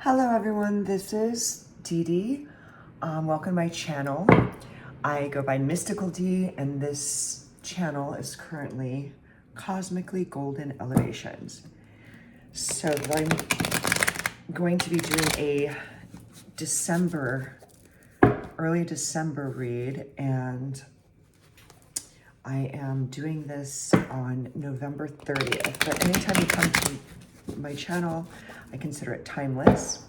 Hello everyone, this is Dee Dee. Welcome to my channel. I go by Mystical D, and this channel is currently Cosmically Golden Elevations. So I'm going to be doing a early December read, and I am doing this on November 30th. But anytime you come to my channel, I consider it timeless.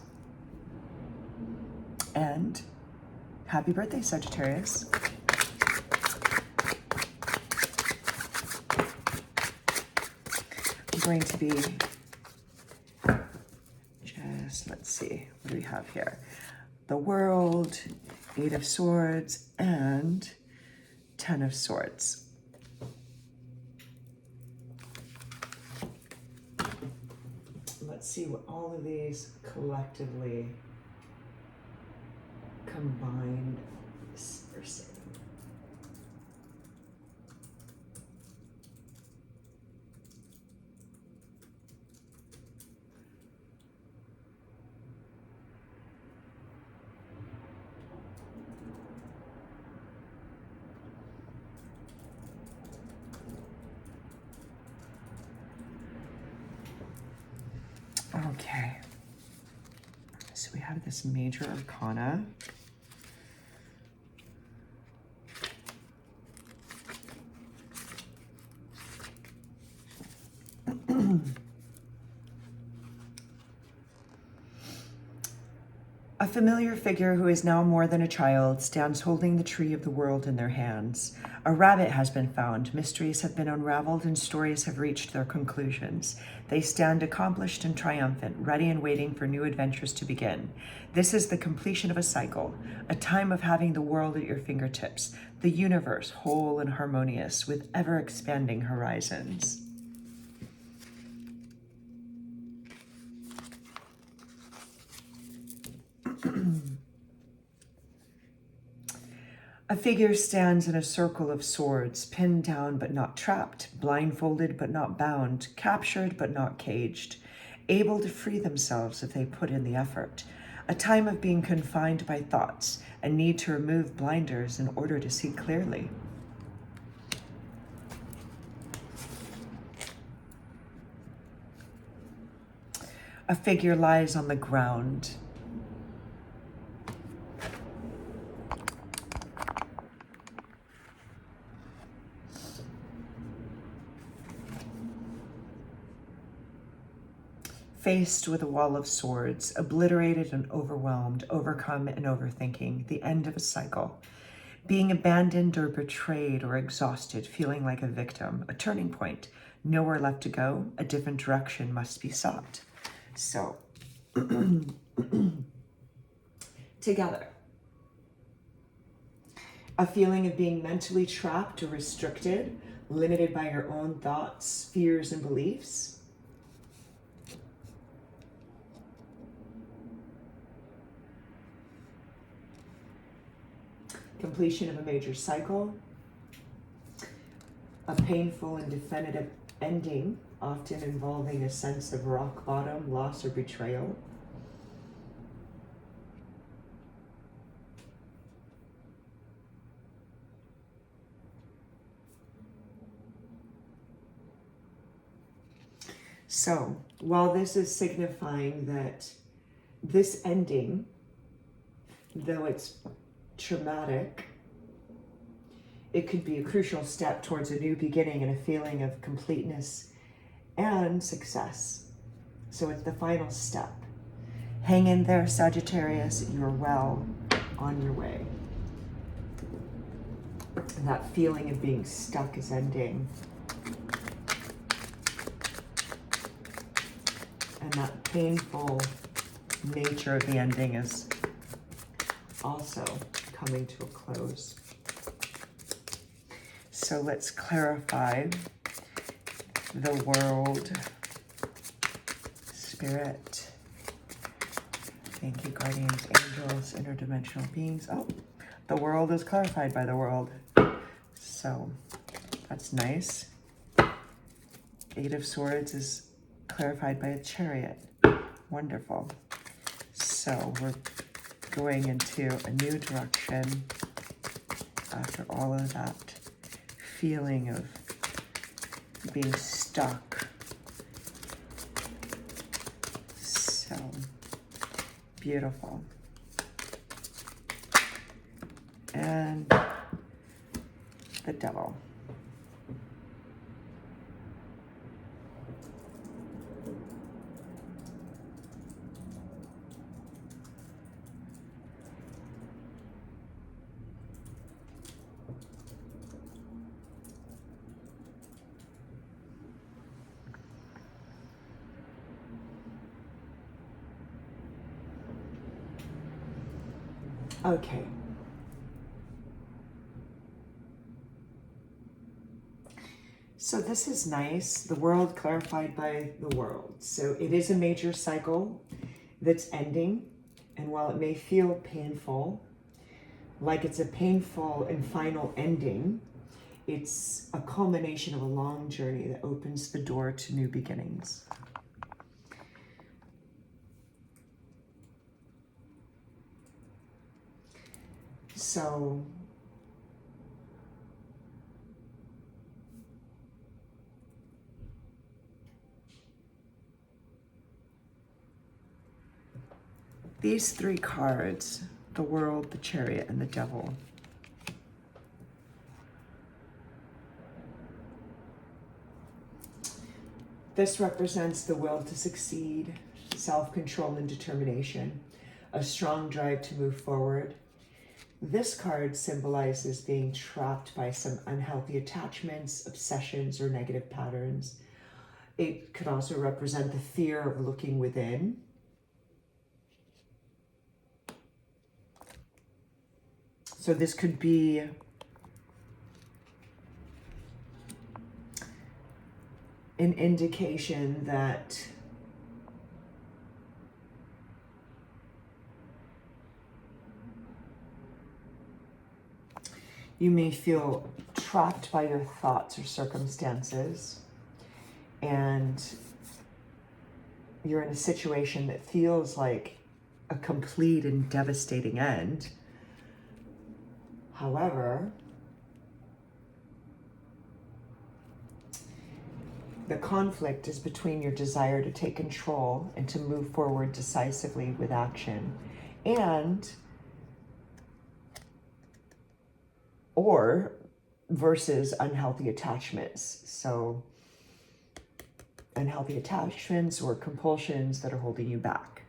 And happy birthday, Sagittarius. I'm going to be let's see, what do we have here? The World, 8 of Swords, and 10 of Swords. Let's see what all of these collectively combined are saying. Okay, so we have this major arcana. A familiar figure who is now more than a child stands holding the tree of the world in their hands. A rabbit has been found, mysteries have been unraveled, and stories have reached their conclusions. They stand accomplished and triumphant, ready and waiting for new adventures to begin. This is the completion of a cycle, a time of having the world at your fingertips, the universe whole and harmonious with ever-expanding horizons. A figure stands in a circle of swords, pinned down but not trapped, blindfolded but not bound, captured but not caged, able to free themselves if they put in the effort. A time of being confined by thoughts, a need to remove blinders in order to see clearly. A figure lies on the ground. Faced with a wall of swords, obliterated and overwhelmed, overcome and overthinking, the end of a cycle. Being abandoned or betrayed or exhausted, feeling like a victim, a turning point, nowhere left to go, a different direction must be sought. So, together. A feeling of being mentally trapped or restricted, limited by your own thoughts, fears, and beliefs. Completion of a major cycle, a painful and definitive ending, often involving a sense of rock bottom, loss, or betrayal. So, while this is signifying that this ending, though it's traumatic, it could be a crucial step towards a new beginning and a feeling of completeness and success. So it's the final step. Hang in there, Sagittarius. You're well on your way. And that feeling of being stuck is ending. And that painful nature of the ending is also coming to a close. So let's clarify the world, spirit. Thank you, guardians, angels, interdimensional beings. Oh, the world is clarified by the world. So that's nice. 8 of Swords is clarified by a chariot. Wonderful. So we're going into a new direction after all of that feeling of being stuck. So beautiful. And the Devil. Okay. So this is nice. The world clarified by the world. So it is a major cycle that's ending. And while it may feel painful, like it's a painful and final ending, it's a culmination of a long journey that opens the door to new beginnings. So these three cards, the World, the Chariot, and the Devil, this represents the will to succeed, self-control and determination, a strong drive to move forward. This card symbolizes being trapped by some unhealthy attachments, obsessions, or negative patterns. It could also represent the fear of looking within. So this could be an indication that you may feel trapped by your thoughts or circumstances, and you're in a situation that feels like a complete and devastating end. However, the conflict is between your desire to take control and to move forward decisively with action, or versus unhealthy attachments. So unhealthy attachments or compulsions that are holding you back.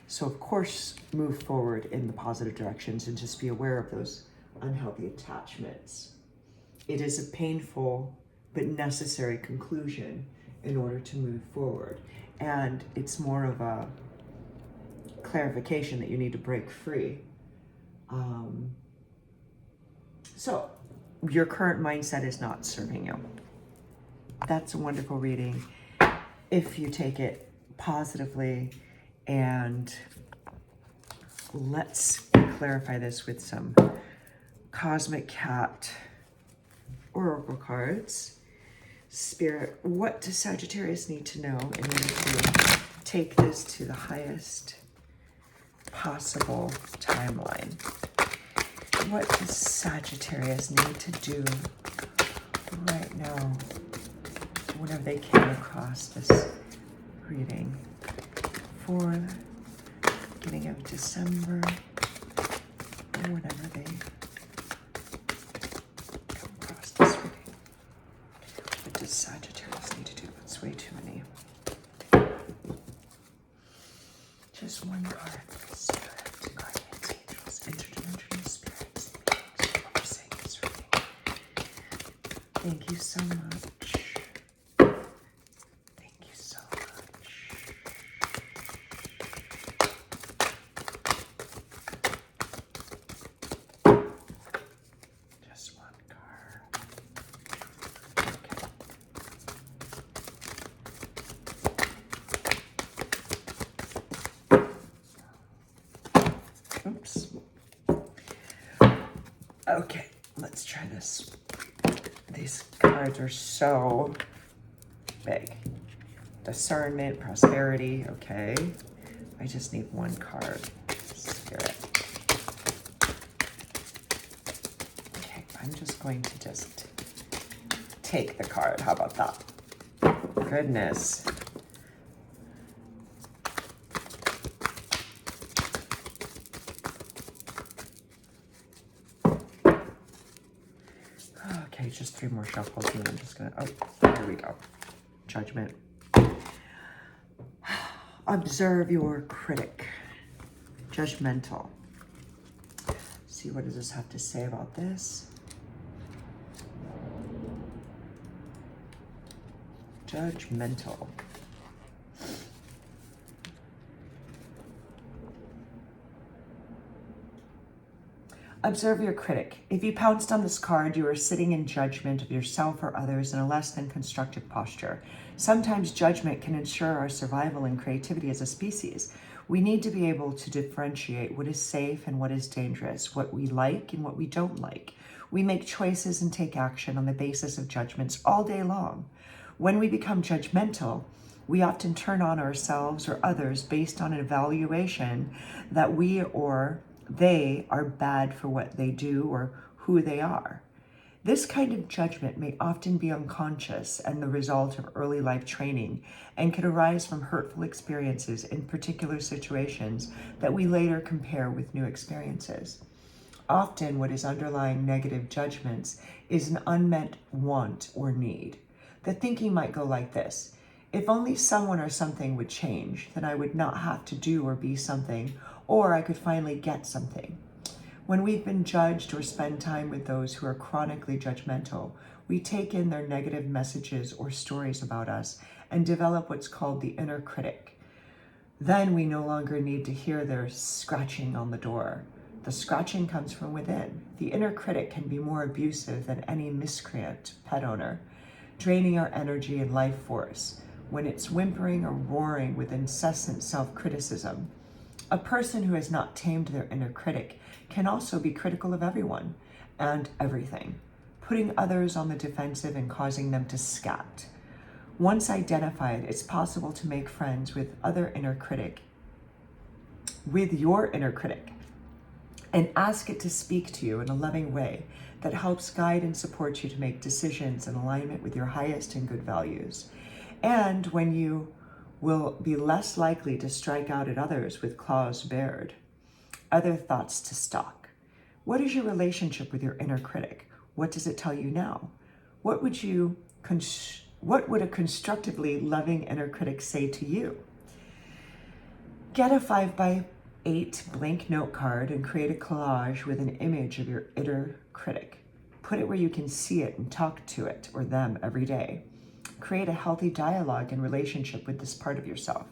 So of course, move forward in the positive directions and just be aware of those unhealthy attachments. It is a painful but necessary conclusion in order to move forward. And it's more of a clarification that you need to break free. So your current mindset is not serving you. That's a wonderful reading if you take it positively. And let's clarify this with some Cosmic Cat Oracle cards. Spirit, what does Sagittarius need to know in order to take this to the highest possible timeline? What does Sagittarius need to do right now whenever they came across this reading for the beginning of December, or whenever they come across this reading? What does Sagittarius need to do? That's way too many. Just one card. Spirit, guardians, angels, interdimensional spirits, beings, whoever's saying this reading. Thank you so much. Thank you so much. Just one card. Okay. Oops. Okay, let's try this. These cards are so big. Discernment, prosperity, okay. I just need one card. Spirit. Okay, I'm just going to just take the card. How about that? Goodness. Okay, just 3 more shuffles and I'm just gonna, oh, there we go. Judgment. Observe your critic. Judgmental. See, what does this have to say about this? Judgmental. Observe your critic. If you pounced on this card, you are sitting in judgment of yourself or others in a less than constructive posture. Sometimes judgment can ensure our survival and creativity as a species. We need to be able to differentiate what is safe and what is dangerous, what we like and what we don't like. We make choices and take action on the basis of judgments all day long. When we become judgmental, we often turn on ourselves or others based on an evaluation that we or they are bad for what they do or who they are. This kind of judgment may often be unconscious and the result of early life training and can arise from hurtful experiences in particular situations that we later compare with new experiences. Often what is underlying negative judgments is an unmet want or need. The thinking might go like this: if only someone or something would change, then I would not have to do or be something, or I could finally get something. When we've been judged or spend time with those who are chronically judgmental, we take in their negative messages or stories about us and develop what's called the inner critic. Then we no longer need to hear their scratching on the door. The scratching comes from within. The inner critic can be more abusive than any miscreant pet owner, draining our energy and life force when it's whimpering or roaring with incessant self-criticism. A person who has not tamed their inner critic can also be critical of everyone and everything, putting others on the defensive and causing them to scat. Once identified, it's possible to make friends with your inner critic, and ask it to speak to you in a loving way that helps guide and support you to make decisions in alignment with your highest and good values. And when you will be less likely to strike out at others with claws bared. Other thoughts to stock. What is your relationship with your inner critic? What does it tell you now? What would a constructively loving inner critic say to you? Get a 5x8 blank note card and create a collage with an image of your inner critic. Put it where you can see it and talk to it or them every day. Create a healthy dialogue and relationship with this part of yourself.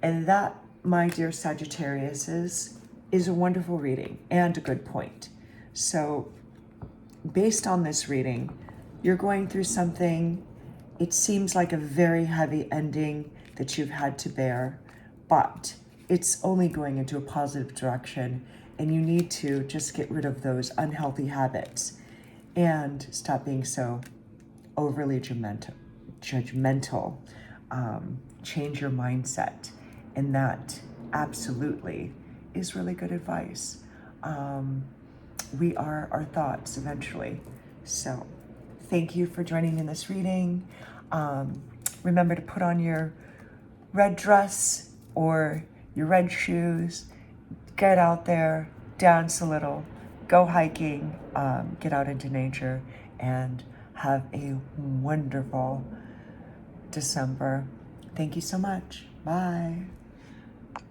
And that, my dear Sagittarius, is a wonderful reading and a good point. So based on this reading, you're going through something. It seems like a very heavy ending that you've had to bear, but it's only going into a positive direction, and you need to just get rid of those unhealthy habits and stop being so overly judgmental. Change your mindset, and that absolutely is really good advice. We are our thoughts eventually. So thank you for joining me in this reading. Remember to put on your red dress or your red shoes, get out there, dance a little, go hiking, get out into nature, and have a wonderful December. Thank you so much. Bye.